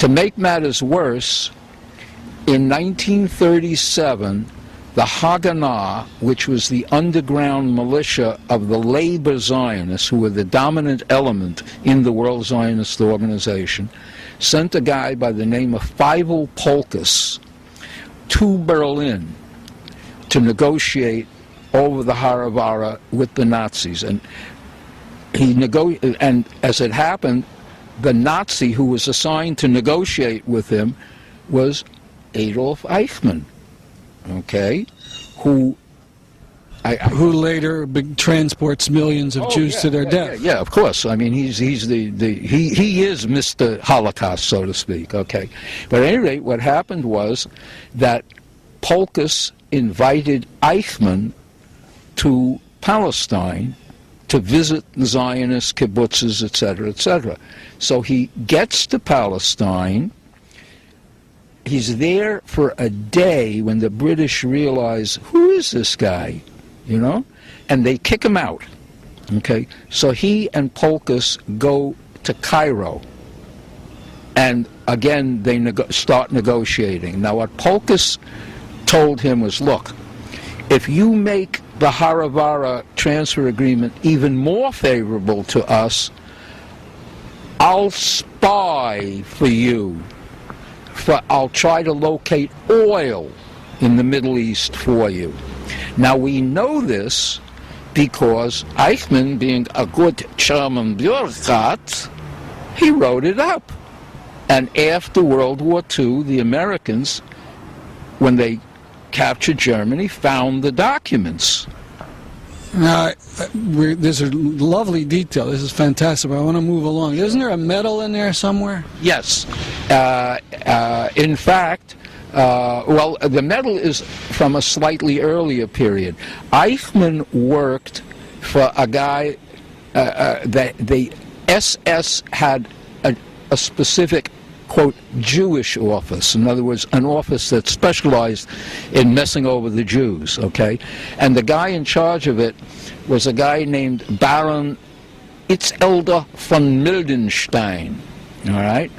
To make matters worse, in 1937, the Haganah, which was the underground militia of the labor Zionists, who were the dominant element in the World Zionist Organization, sent a guy by the name of Feivel Polkus to Berlin to negotiate over the Haravara with the Nazis. And and as it happened, the Nazi who was assigned to negotiate with him was Adolf Eichmann, okay, who later transports millions of Jews to their death. Yeah, of course. I mean, he is Mr. Holocaust, so to speak. Okay, but at any rate, what happened was that Polkus invited Eichmann to Palestine to visit Zionist kibbutzes, etc., etc. So he gets to Palestine. He's there for a day when the British realize, who is this guy, you know? And they kick him out, okay? So he and Polkus go to Cairo. And again, they start negotiating. Now, what Polkus told him was, look, if you make the Haravara transfer agreement even more favorable to us, I'll spy for you. I'll try to locate oil in the Middle East for you. Now, we know this because Eichmann, being a good German bureaucrat, he wrote it up. And after World War II, the Americans, when they captured Germany, found the documents. Now, there's a lovely detail. This is fantastic, but I want to move along. Isn't there a medal in there somewhere? Yes. In fact, well, the medal is from a slightly earlier period. Eichmann worked for a guy, the SS had a specific, quote, Jewish office. In other words, an office that specialized in messing over the Jews, okay? And the guy in charge of it was a guy named Baron Itzelde von Mildenstein, all right?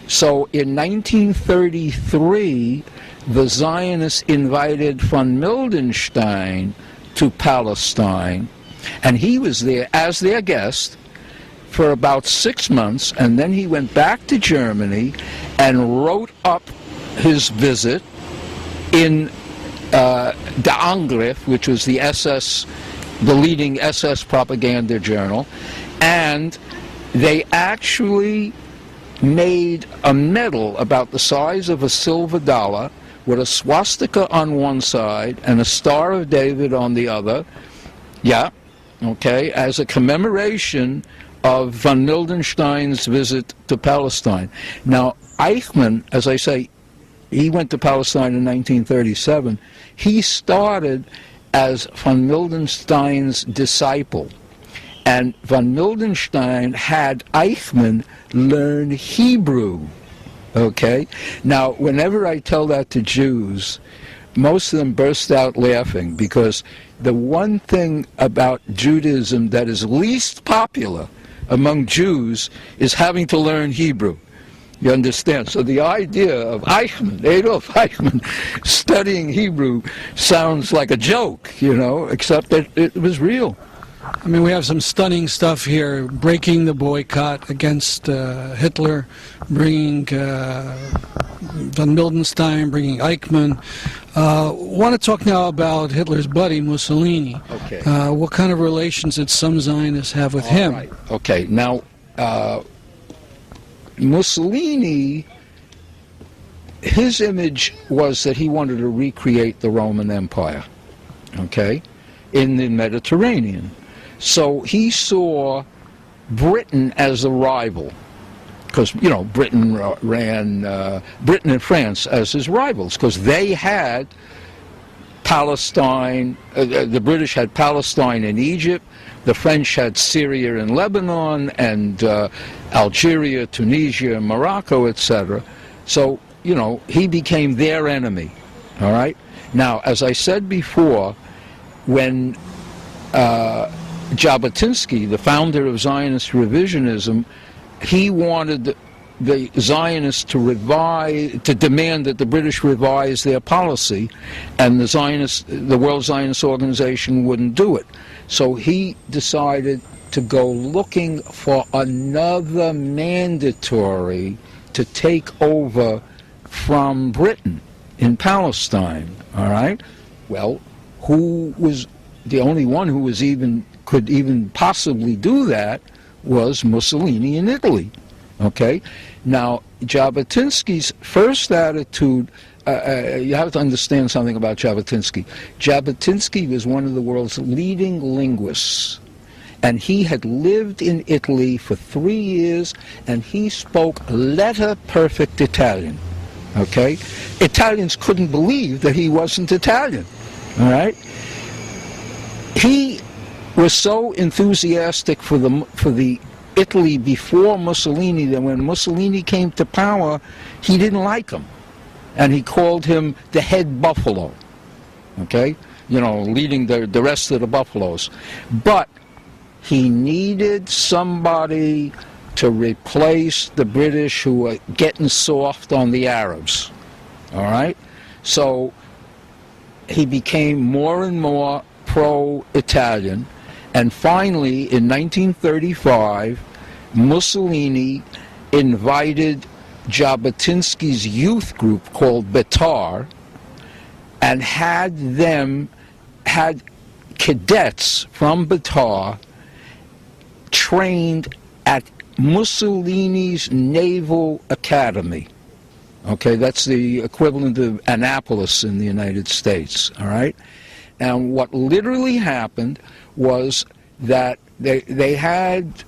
So in 1933, the Zionists invited von Mildenstein to Palestine, and he was there as their guest for about 6 months, and then he went back to Germany and wrote up his visit in Der Angriff, which was the SS, the leading SS propaganda journal, and they actually made a medal about the size of a silver dollar with a swastika on one side and a Star of David on the other, yeah, okay, as a commemoration of von Mildenstein's visit to Palestine. Now, Eichmann, as I say, he went to Palestine in 1937. He started as von Mildenstein's disciple. And von Mildenstein had Eichmann learn Hebrew, okay? Now, whenever I tell that to Jews, most of them burst out laughing, because the one thing about Judaism that is least popular among Jews is having to learn Hebrew. You understand? So the idea of Eichmann, Adolf Eichmann, studying Hebrew sounds like a joke, you know, except that it was real. I mean, we have some stunning stuff here, breaking the boycott against Hitler, bringing von Mildenstein, bringing Eichmann. Want to talk now about Hitler's buddy, Mussolini. Okay. What kind of relations did some Zionists have with him? Right. Okay, now, Mussolini, his image was that he wanted to recreate the Roman Empire, okay, in the Mediterranean. So he saw Britain as a rival, because, you know, Britain ran Britain and France as his rivals, because they had Palestine, the British had Palestine and Egypt, the French had Syria and Lebanon, and Algeria, Tunisia, Morocco, etc. So, you know, he became their enemy, all right? Now, as I said before, when Jabotinsky, the founder of Zionist revisionism, he wanted the Zionists to demand that the British revise their policy, and the World Zionist Organization wouldn't do it. So he decided to go looking for another mandatory to take over from Britain in Palestine. All right. Well, who was the only one who could even possibly do that was Mussolini in Italy. Okay. Now, Jabotinsky's first attitude. You have to understand something about Jabotinsky. Jabotinsky was one of the world's leading linguists, and he had lived in Italy for 3 years, and he spoke letter-perfect Italian. Okay? Italians couldn't believe that he wasn't Italian. All right? He was so enthusiastic for the Italy before Mussolini that when Mussolini came to power, he didn't like him. And he called him the head buffalo, okay? Leading the rest of the buffaloes. But he needed somebody to replace the British who were getting soft on the Arabs, all right? So he became more and more pro-Italian, and finally, in 1935, Mussolini invited Jabotinsky's youth group called Betar, and had cadets from Betar trained at Mussolini's Naval Academy. Okay, that's the equivalent of Annapolis in the United States, all right? And what literally happened was that they had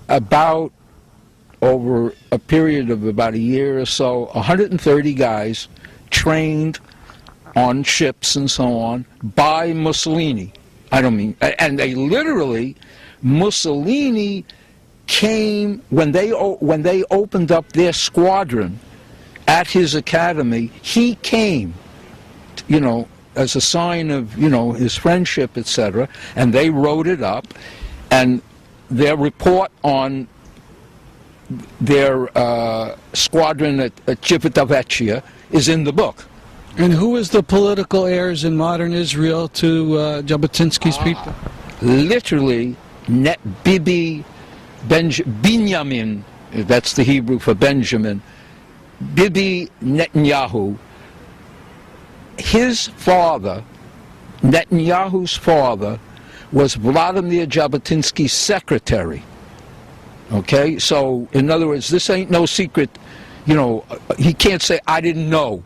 about, over a period of about a year or so, 130 guys trained on ships and so on by Mussolini. And they literally, Mussolini came, when they opened up their squadron at his academy, he came, as a sign of, his friendship, etc., and they wrote it up, and their report on their squadron at Civitavecchia is in the book. And who is the political heirs in modern Israel to Jabotinsky's people? Literally, Binyamin, that's the Hebrew for Benjamin, Bibi Netanyahu. His father, Netanyahu's father, was Vladimir Jabotinsky's secretary. Okay, so in other words, this ain't no secret. He can't say I didn't know.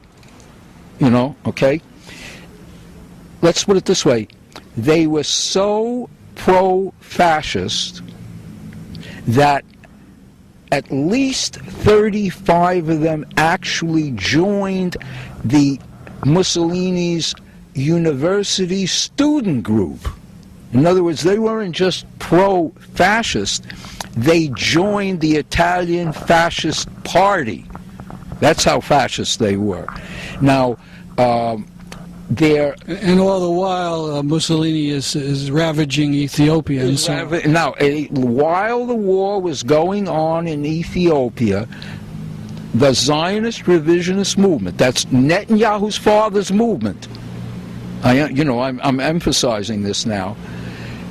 Okay. Let's put it this way: they were so pro-fascist that at least 35 of them actually joined the Mussolini's university student group. In other words, they weren't just pro-fascist, they joined the Italian Fascist Party. That's how fascist they were. Now, and all the while, Mussolini is ravaging Ethiopia. Now, while the war was going on in Ethiopia, the Zionist revisionist movement, that's Netanyahu's father's movement, I'm emphasizing this now,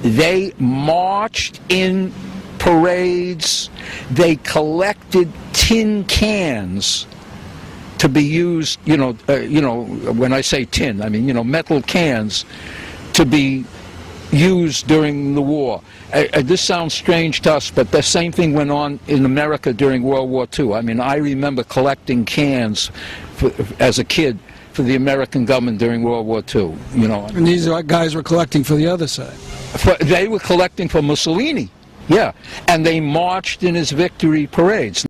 they marched in parades, they collected tin cans to be used, when I say tin, I mean, metal cans to be used during the war. This sounds strange to us, but the same thing went on in America during World War II. I mean, I remember collecting cans as a kid for the American government during World War II, And these guys were collecting for the other side. They were collecting for Mussolini, yeah. And they marched in his victory parades.